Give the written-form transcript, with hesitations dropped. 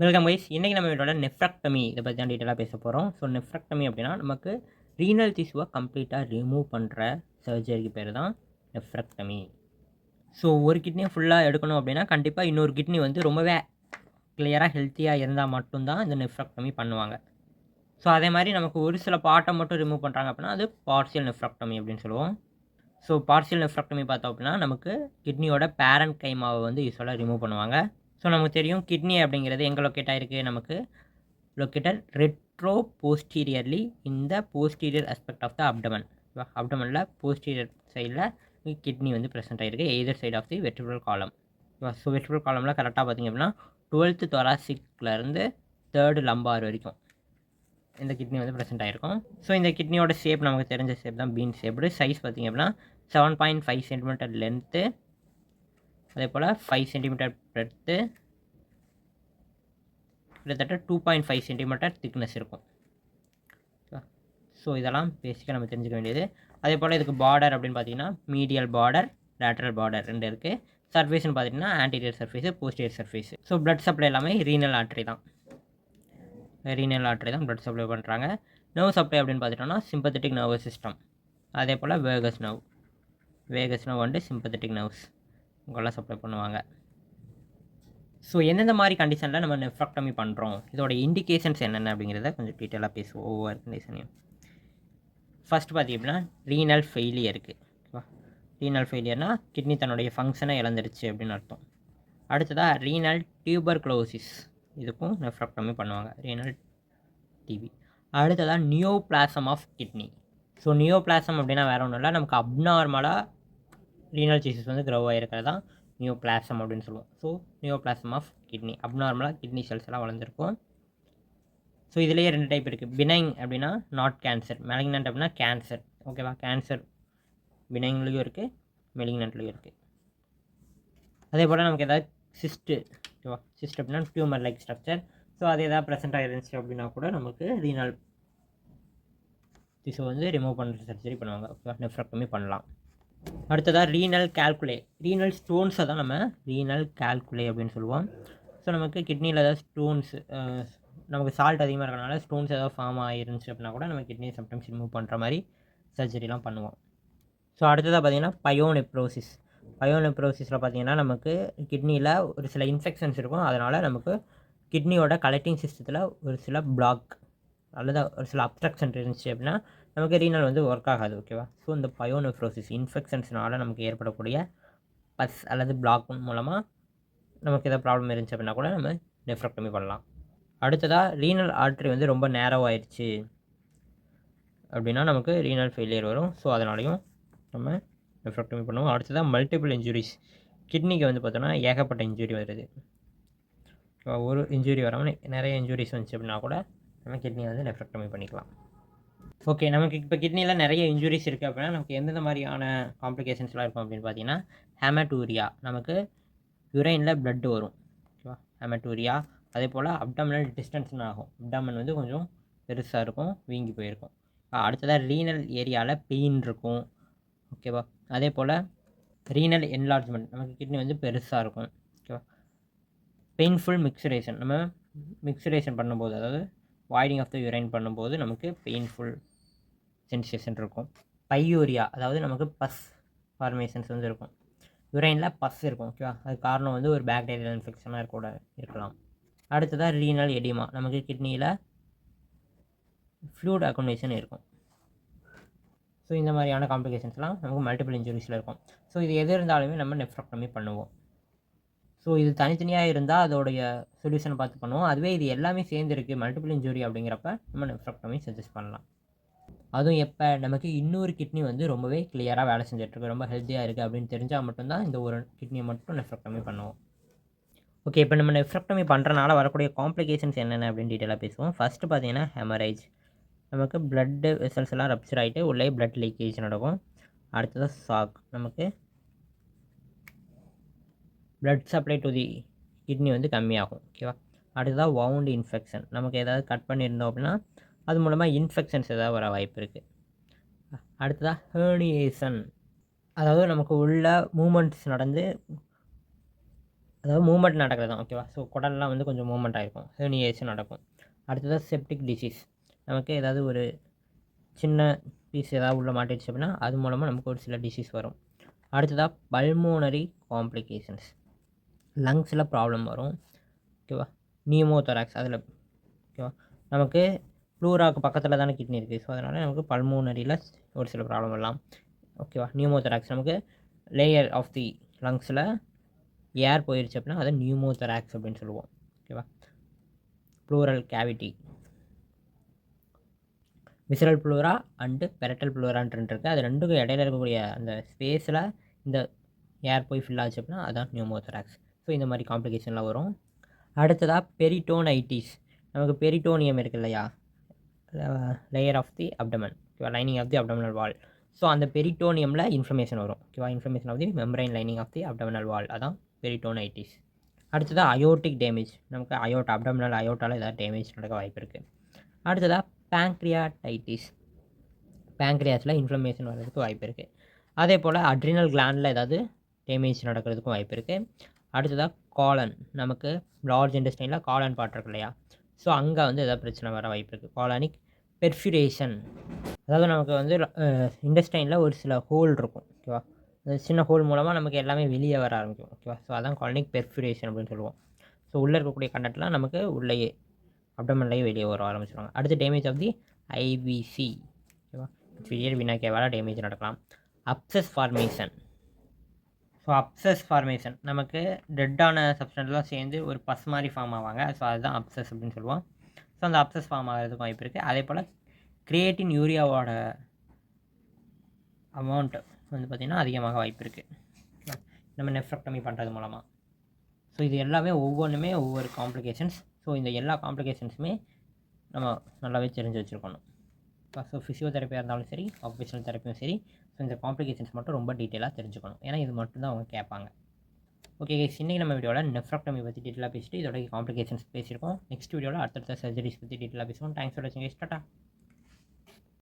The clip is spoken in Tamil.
Welcome guys. இன்றைக்கி நம்ம இதோட நெஃப்ராக்டமி இதை பற்றி தான் டீட்டெயிலாக பேச போகிறோம். ஸோ நெஃப்ராக்டமி அப்படின்னா நமக்கு ரீனல் டிஷ்யூவை கம்ப்ளீட்டாக ரிமூவ் பண்ணுற சர்ஜரிக்கு பேர் தான் நெஃப்ராக்டமி. ஸோ ஒரு கிட்னியை ஃபுல்லாக எடுக்கணும் அப்படின்னா கண்டிப்பாக இன்னொரு கிட்னி வந்து ரொம்பவே கிளியராக ஹெல்த்தியாக இருந்தால் மட்டும்தான் இந்த நெஃப்ராக்டமி பண்ணுவாங்க. ஸோ அதே மாதிரி நமக்கு ஒரு சில பார்ட்டை மட்டும் ரிமூவ் பண்ணுறாங்க அப்படின்னா அது பார்ஷியல் நெஃப்ராக்டமி அப்படின்னு சொல்லுவோம். ஸோ பார்ஷியல் நெஃப்ராக்டமி பார்த்தோம் அப்படின்னா நமக்கு கிட்னியோட பேரண்ட் கைமாவை வந்து யூஸ்வலாக ரிமூவ் பண்ணுவாங்க. ஸோ நமக்கு தெரியும் கிட்னி அப்படிங்கிறது எங்கே லொக்கேட் ஆகிருக்கு, நமக்கு லொக்கேட்டட் ரெட்ரோ போஸ்டீரியர்லி இந்த posterior aspect of the abdomen. அப்டமனில் போஸ்டீரியர் சைடில் கிட்னி வந்து ப்ரெசென்ட் ஆகிருக்கு either side of the vertebral column. So vertebral காலமில் கரெக்டாக பார்த்திங்க அப்படின்னா 12th thoracic-லேருந்து 3rd lumbar வரைக்கும் இந்த கிட்னி வந்து ப்ரெசென்ட் ஆகிருக்கும். ஸோ இந்த கிட்னியோட ஷேப் நமக்கு தெரிஞ்ச ஷேப் தான் பீன் ஷேப்டு. சைஸ் பார்த்திங்க அப்படின்னா 7.5 cm லென்த்து, அதே போல் 5 cm பிரெட்த்து, கிட்டத்தட்ட 2.5 cm திக்னஸ் இருக்கும். ஸோ இதெல்லாம் பேசிக்காக நம்ம தெரிஞ்சுக்க வேண்டியது. அதே போல் இதுக்கு பார்டர் அப்படின்னு பார்த்தீங்கன்னா மீடியல் பார்டர், லேட்ரல் பார்டர் ரெண்டு இருக்குது. சர்ஃபேஸ்னு பார்த்தீங்கன்னா anterior surface, posterior surface. So blood supply எல்லாமே ரீனல் ஆர்ட்ரி தான் பிளட் சப்ளை பண்ணுறாங்க. நர்வ் சப்ளை அப்படின்னு பார்த்துட்டோம்னா சிம்பத்தட்டிக் நர்வஸ் சிஸ்டம், அதே போல் vagus nerve and sympathetic nerves இவங்கெல்லாம் சப்ளை பண்ணுவாங்க. ஸோ எந்தெந்த மாதிரி கண்டிஷனில் நம்ம நெஃப்ராக்டமி பண்ணுறோம், இதோட இண்டிகேஷன்ஸ் என்னென்ன அப்படிங்கிறத கொஞ்சம் டீட்டெயிலாக பேசுவோம் ஒவ்வொரு கண்டிஷனையும். ஃபஸ்ட் பார்த்திங்கன்னா ரீனல் ஃபெயிலியருக்கு. ஓகேவா, ரீனல் ஃபெயிலியர்னால் கிட்னி தன்னுடைய ஃபங்க்ஷனை இழந்துருச்சு அப்படின்னு அர்த்தம். அடுத்ததாக ரீனல் டியூபர்குலோசிஸ், இதுக்கும் நெஃப்ராக்டமி பண்ணுவாங்க, ரீனல் டிபி. அடுத்ததாக neoplasm of kidney. So neoplasm அப்படின்னா வேறு ஒன்றும் இல்லை, நமக்கு அப்நார்மலாக ரீனல் டிஷ்யூஸ் வந்து க்ரோ ஆகிருக்கிறது தான் நியோபிளாசம் அப்படின்னு சொல்லுவோம். ஸோ நியோபிளாசம் ஆஃப் கிட்னி, அப்நார்மலாக கிட்னி செல்ஸ் எல்லாம் வளர்ந்துருக்கும். ஸோ இதுலேயே ரெண்டு டைப் இருக்குது. பினைங் அப்படின்னா நாட் கேன்சர், மெலிக்னன்ட் அப்படின்னா கேன்சர். ஓகேவா, கேன்சர் பினைங்லேயும் இருக்குது, மெலிக்னன்ட்லேயும் இருக்குது. அதே போல் நமக்கு ஏதாவது சிஸ்ட்டு, ஓகேவா, சிஸ்ட் அப்படின்னா டியூமர் லைக் ஸ்ட்ரக்சர். ஸோ அது எதாவது ப்ரெசென்ட் ஆகிருந்துச்சு அப்படின்னா கூட நமக்கு ரீனல் டிஷ்யூ வந்து ரிமூவ் பண்ணுற சர்ஜரி பண்ணுவாங்க. ஓகேவா, நெஃப்ராக்டமி பண்ணலாம். அடுத்ததாக ரீனல் கால்குலே, ரீனல் ஸ்டோன்ஸை தான் நம்ம ரீனல் கால்குலே அப்படின்னு சொல்லுவோம். ஸோ நமக்கு கிட்னியில் ஏதாவது ஸ்டோன்ஸ், நமக்கு சால்ட் அதிகமாக இருக்கிறனால ஸ்டோன்ஸ் ஏதாவது ஃபார்ம் ஆகிருந்துச்சு அப்படின்னா கூட நம்ம கிட்னியை சம்டைம்ஸ் ரிமூவ் பண்ணுற மாதிரி சர்ஜரிலாம் பண்ணுவோம். ஸோ அடுத்ததாக பார்த்திங்கன்னா பயோனெப்ரோசிஸில் பார்த்திங்கன்னா நமக்கு கிட்னியில் ஒரு சில இன்ஃபெக்ஷன்ஸ் இருக்கும், அதனால் நமக்கு கிட்னியோட கலெக்டிங் சிஸ்டத்தில் ஒரு சில பிளாக் அல்லது ஒரு சில அப்ஸ்ட்ரக்ஷன் இருந்துச்சு அப்படின்னா நமக்கு ரீனல் வந்து ஒர்க் ஆகாது. ஓகேவா, ஸோ இந்த பயோனெஃப்ரோசிஸ் இன்ஃபெக்ஷன்ஸ்னால நமக்கு ஏற்படக்கூடிய பஸ் அல்லது பிளாக் மூலமாக நமக்கு எதாவது ப்ராப்ளம் இருந்துச்சு அப்படின்னா கூட நம்ம நெஃப்ராக்டமி பண்ணலாம். அடுத்ததாக ரீனல் ஆர்ட்ரி வந்து ரொம்ப நேரோ ஆயிடுச்சு அப்படின்னா நமக்கு ரீனல் ஃபெயிலியர் வரும். ஸோ அதனாலையும் நம்ம நெஃப்ராக்டமி பண்ணுவோம். அடுத்ததாக மல்டிபிள் இன்ஜுரிஸ், கிட்னிக்கு வந்து பார்த்தோன்னா ஏகப்பட்ட இன்ஜுரி வருது. ஒரு இன்ஜுரி வராமல் நிறைய இன்ஜுரிஸ் வந்துச்சு அப்படின்னா கூட நம்ம கிட்னியை வந்து நெஃப்ராக்டமி பண்ணிக்கலாம். ஓகே, நமக்கு இப்போ கிட்னியில் நிறைய இன்ஜுரிஸ் இருக்குது அப்படின்னா நமக்கு எந்தெந்த மாதிரியான காம்ப்ளிகேஷன்ஸ்லாம் இருக்கும் அப்படின்னு பார்த்தீங்கன்னா ஹெமட்டூரியா, நமக்கு யுரைனில் பிளட் வரும். ஓகேவா, ஹெமட்டூரியா. அதே போல் அப்டாமினல் டிஸ்டன்ஸ்னு ஆகும், அப்டாமன் வந்து கொஞ்சம் பெருசாக இருக்கும், வீங்கி போயிருக்கும். அடுத்ததாக ரீனல் ஏரியாவில் பெயின் இருக்கும். ஓகேவா, அதே போல் ரீனல் என்லார்ஜ்மெண்ட், நமக்கு கிட்னி வந்து பெருசாக இருக்கும். ஓகேவா, பெயின்ஃபுல் மிக்சரேஷன், நம்ம மிக்சரேஷன் பண்ணும்போது அதாவது வாய்டிங் ஆஃப் த யூரைன் பண்ணும்போது நமக்கு பெயின்ஃபுல் சென்சேஷன் இருக்கும். பையூரியா, அதாவது நமக்கு பஸ் ஃபார்மேஷன்ஸ் வந்து இருக்கும், யூரைனில் பஸ் இருக்கும். ஓகேவா, அது காரணம் வந்து ஒரு பாக்டீரியல் இன்ஃபெக்ஷனாக கூட இருக்கலாம். அடுத்ததாக ரீனல் எடிமா, நமக்கு கிட்னியில் ஃப்ளூயிட் அக்குமுலேஷன் இருக்கும். ஸோ இந்த மாதிரியான காம்ப்ளிகேஷன்ஸ்லாம் நமக்கு மல்டிபிள் இன்ஜுரிஸில் இருக்கும். ஸோ இது எது இருந்தாலுமே நம்ம நெஃப்ராக்டமி பண்ணுவோம். ஸோ இது தனித்தனியாக இருந்தால் அதோடைய சொல்யூஷன் பார்த்து பண்ணுவோம். அதுவே இது எல்லாமே சேர்ந்துருக்கு மல்டிபிள் இன்ஜுரி அப்படிங்கிறப்ப நம்ம நெஃப்ராக்டமி சஜஸ்ட் பண்ணலாம். அதுவும் எப்போ நமக்கு இன்னொரு கிட்னி வந்து ரொம்பவே கிளியராக வேலை செஞ்சிட்ருக்கு, ரொம்ப ஹெல்த்தியாக இருக்குது அப்படின்னு தெரிஞ்சால் மட்டும்தான் இந்த ஒரு கிட்னியை மட்டும் நெஃப்ராக்டமி பண்ணுவோம். ஓகே, இப்போ நம்ம நெஃப்ராக்டமி பண்ணுறனால வரக்கூடிய காம்ப்ளிகேஷன்ஸ் என்னென்ன அப்படின்னு டீட்டெயிலாக பேசுவோம். ஃபஸ்ட்டு பார்த்தீங்கன்னா ஹெமரேஜ், நமக்கு பிளட்டு வெசல்ஸ் எல்லாம் ரப்ச்சர் ஆகிட்டு உள்ளே பிளட் லீக்கேஜ் நடக்கும். அடுத்ததாக ஷாக், நமக்கு blood supply to the kidney வந்து கம்மியாகும். ஓகேவா, அடுத்ததாக வவுண்ட் இன்ஃபெக்ஷன், நமக்கு ஏதாவது கட் பண்ணியிருந்தோம் அப்படின்னா அது மூலமாக இன்ஃபெக்ஷன்ஸ் ஏதாவது வர வாய்ப்பு இருக்குது. அடுத்ததாக ஹெர்னியேஷன், அதாவது நமக்கு உள்ள மூமெண்ட்ஸ் நடந்து அதாவது மூவ்மெண்ட் நடக்கிறது தான் ஓகேவா. ஸோ குடல்லாம் வந்து கொஞ்சம் மூவ்மெண்ட் ஆகிருக்கும், ஹெர்னியேஷன் நடக்கும். அடுத்ததாக செப்டிக் டிசீஸ், நமக்கு ஏதாவது ஒரு சின்ன பீஸ் ஏதாவது உள்ளே மாட்டிடுச்சு அப்படின்னா அது மூலமாக நமக்கு ஒரு சில டிசீஸ் வரும். அடுத்ததாக பல்மோனரி காம்ப்ளிகேஷன்ஸ், லங்ஸில் ப்ராப்ளம் வரும் ஓகேவா. நியூமோதொராக்ஸ் அதில் ஓகேவா. நமக்கு ப்ளூராக்கு பக்கத்தில் தானே கிட்னி இருக்குது, ஸோ அதனால் நமக்கு பல்மோனரியில் ஒரு சில ப்ராப்ளம் வரலாம் ஓகேவா. நியூமோதொராக்ஸ் நமக்கு லேயர் ஆஃப் தி லங்ஸில் ஏர் போயிடுச்சு அப்படின்னா அதை நியூமோதொராக்ஸ் அப்படின்னு சொல்லுவோம் ஓகேவா. Pleural cavity, visceral pleura and parietal ப்ளூரான்ட்டு இருக்குது. அது ரெண்டுக்கும் இடையில இருக்கக்கூடிய அந்த ஸ்பேஸில் இந்த ஏர் போய் ஃபில் ஆச்சு அப்படின்னா அதான் நியூமோதொராக்ஸ். ஸோ இந்த மாதிரி காம்ப்ளிகேஷன்லாம் வரும். அடுத்ததாக பெரிட்டோனைட்டிஸ், நமக்கு பெரிட்டோனியம் இருக்கு இல்லையா, லேயர் ஆஃப் தி அப்டமன் ஓகேவா, lining of the abdominal wall. So அந்த பெரிட்டோனியமில் இன்ஃப்ளமேஷன் வரும் ஓகேவா. Inflammation of the membrane lining of the abdominal wall, அதான் பெரிட்டோனைட்டிஸ். அடுத்ததாக அயோட்டிக் டேமேஜ், நமக்கு அயோட்டா அப்டமினல் அயோட்டாவில் ஏதாவது டேமேஜ் நடக்க வாய்ப்பு இருக்குது. அடுத்ததாக பேங்க்ரியாடைட்டிஸ், பேங்க்ரியாஸில் இன்ஃப்ளமேஷன் வர்றதுக்கு வாய்ப்பு இருக்குது. அதே போல் அட்ரினல் கிளாண்டில் ஏதாவது டேமேஜ் நடக்கிறதுக்கும் வாய்ப்பு இருக்குது. அடுத்ததாக காலன், நமக்கு லார்ஜ் இன்டெஸ்டைனில் காலன் பார்ட் இருக்கு இல்லையா, ஸோ அங்கே வந்து எதாவது பிரச்சனை வர வாய்ப்பு இருக்குது. காலானிக் பெர்ஃப்யூரேஷன், அதாவது நமக்கு வந்து இன்டெஸ்டைனில் ஒரு சில ஹோல் இருக்கும் ஓகேவா, அந்த சின்ன ஹோல் மூலமாக நமக்கு எல்லாமே வெளியே வர ஆரம்பிக்கும் ஓகேவா. ஸோ அதான் காலனிக் பெர்ஃப்யூரேஷன் அப்படின்னு சொல்லுவோம். ஸோ உள்ளே இருக்கக்கூடிய கண்டென்ட்லாம் நமக்கு உள்ளேயே அப்டமன்லேயே வெளியே வர ஆரம்பிச்சிடுவாங்க. அடுத்து டேமேஜ் ஆஃப் தி ஐவிசி ஓகேவா, இன்ஃபீரியர் வினா கேவால டேமேஜ் நடக்கலாம். அப்சஸ் ஃபார்மேஷன், ஸோ அப்சஸ் ஃபார்மேஷன் நமக்கு டெட்டான சப்ஸ்டன்ஸ்லாம் சேர்ந்து ஒரு பஸ் மாதிரி ஃபார்ம் ஆவாங்க, ஸோ அதுதான் அப்சஸ் அப்படின்னு சொல்லுவோம். ஸோ அந்த அப்சஸ் ஃபார்ம் ஆகிறதுக்கு வாய்ப்பு இருக்குது. அதே போல் கிரியேட்டின் யூரியாவோட அமௌண்ட் வந்து பார்த்திங்கன்னா அதிகமாக வாய்ப்பு இருக்குது நம்ம நெஃப்ரெக்டமி பண்ணுறது மூலமாக. ஸோ இது எல்லாமே ஒவ்வொன்றுமே ஒவ்வொரு காம்ப்ளிகேஷன்ஸ். ஸோ இந்த எல்லா காம்ப்ளிகேஷன்ஸுமே நம்ம நல்லாவே தெரிஞ்சு வச்சுருக்கணும். ஸோ ஃபிசியோதெரப்பியாக இருந்தாலும் சரி, ஆக்குபேஷனல் தெரப்பியும் சரி, ஸோ இந்த காம்ப்ளிகேஷன்ஸ் மட்டும் ரொம்ப டீட்டெயிலாக தெரிஞ்சுக்கணும், ஏன்னா இது மட்டும் தான் அவங்க கேட்பாங்க. ஓகே கைஸ், இன்றைக்கி நம்ம வீடியோவில் நெஃப்ரெக்டமி பற்றி டீட்டெயிலாக பேசிட்டு இதோட காம்ப்ளிகேஷன்ஸ் பேசியிருக்கோம். நெக்ஸ்ட் வீடியோவில் அடுத்தடுத்த சர்ஜரிஸ் பற்றி டீட்டெயிலாக பேசுவோம். தேங்க்ஸ் ஃபார் வாட்சிங் கைஸ், டாடா.